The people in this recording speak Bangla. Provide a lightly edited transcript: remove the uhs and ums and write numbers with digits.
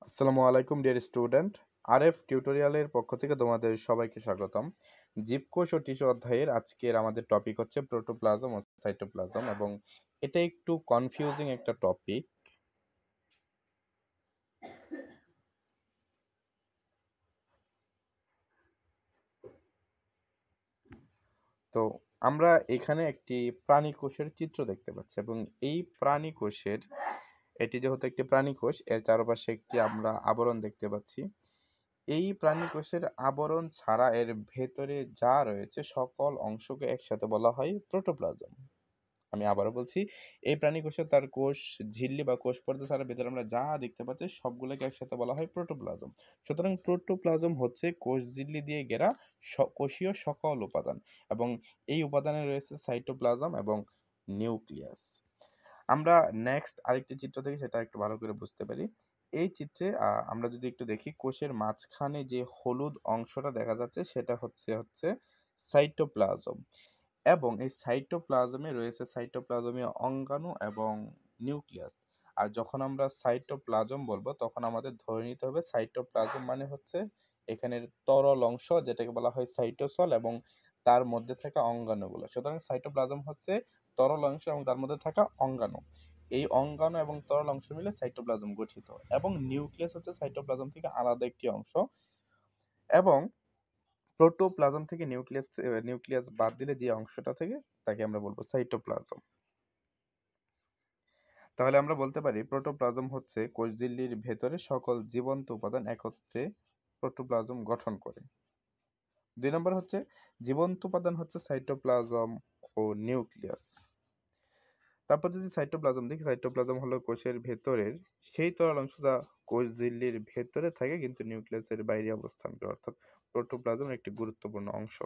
আসসালামু আলাইকুম ডিয়ার স্টুডেন্ট। আরএফ টিউটোরিয়ালের পক্ষ থেকে তোমাদের সবাইকে স্বাগতম। জীবকোষ ও টিস্যু অধ্যায়ের আজকের আমাদের টপিক হচ্ছে প্রোটোপ্লাজম ও সাইটোপ্লাজম এবং এটা একটু কনফিউজিং একটা টপিক। তো আমরা এখানে একটি প্রাণী কোষের চিত্র দেখতে পাচ্ছি এবং এই প্রাণী কোষের এটি যেহেতু একটি প্রাণী কোষ এর চারপাশে একটি আমরা আবরণ দেখতে পাচ্ছি। এই প্রাণী কোষের আবরণ ছাড়া এর ভেতরে যা রয়েছে সকল অংশকে একসাথে বলা হয় প্রোটোপ্লাজম। আমি আবারও বলছি, এই প্রাণী কোষে তার কোষ ঝিল্লি বা কোষ পর্দা ছাড়া ভেতরে আমরা যা দেখতে পাচ্ছি সবগুলোকে একসাথে বলা হয় প্রোটোপ্লাজম। সুতরাং প্রোটোপ্লাজম হচ্ছে কোষ ঝিল্লি দিয়ে ঘেরা কোষীয় সকল উপাদান এবং এই উপাদানে রয়েছে সাইটোপ্লাজম এবং নিউক্লিয়াস। আমরা নেক্সট আরেকটি চিত্র দেখি সেটা একটু ভালো করে বুঝতে পারি। এই চিত্রে আমরা যদি একটু দেখি কোষের মাঝখানে যে হলুদ অংশটা দেখা যাচ্ছে সেটা হচ্ছে সাইটোপ্লাজম এবং এই সাইটোপ্লাজমে রয়েছে সাইটোপ্লাজমীয় অঙ্গাণু এবং নিউক্লিয়াস। আর যখন আমরা সাইটোপ্লাজম বলবো তখন আমাদের ধরে নিতে হবে সাইটোপ্লাজম মানে হচ্ছে এখানের তরল অংশ যেটাকে বলা হয় সাইটোসল এবং তার মধ্যে থাকা অঙ্গাণুগুলো। সুতরাং সাইটোপ্লাজম হচ্ছে তরল অংশ এবং তার মধ্যে থাকা অঙ্গাণু। এই অঙ্গাণু এবং তরল অংশ মিলে সাইটোপ্লাজম গঠিত এবং নিউক্লিয়াস হচ্ছে সাইটোপ্লাজম থেকে আলাদা একটি অংশ এবং প্রোটোপ্লাজম থেকে নিউক্লিয়াস বাদ দিলে যে অংশটা থেকে তাকে আমরা বলবো সাইটোপ্লাজম। তাহলে আমরা বলতে পারি প্রোটোপ্লাজম হচ্ছে কোষঝিল্লির ভেতরে সকল জীবন্ত উপাদান একত্রে প্রোটোপ্লাজম গঠন করে। ২ নম্বর হচ্ছে জীবন্ত উপাদান হচ্ছে সাইটোপ্লাজম ও নিউক্লিয়াস। তারপর যদি সাইটোপ্লাজম দেখি, সাইটোপ্লাজম হলো কোষের ভেতরের সেই তরল অংশ যা কোষঝিল্লির ভেতরে থাকে কিন্তু নিউক্লিয়াসের বাইরে অবস্থান করে, অর্থাৎ প্রোটোপ্লাজমের একটি গুরুত্বপূর্ণ অংশ।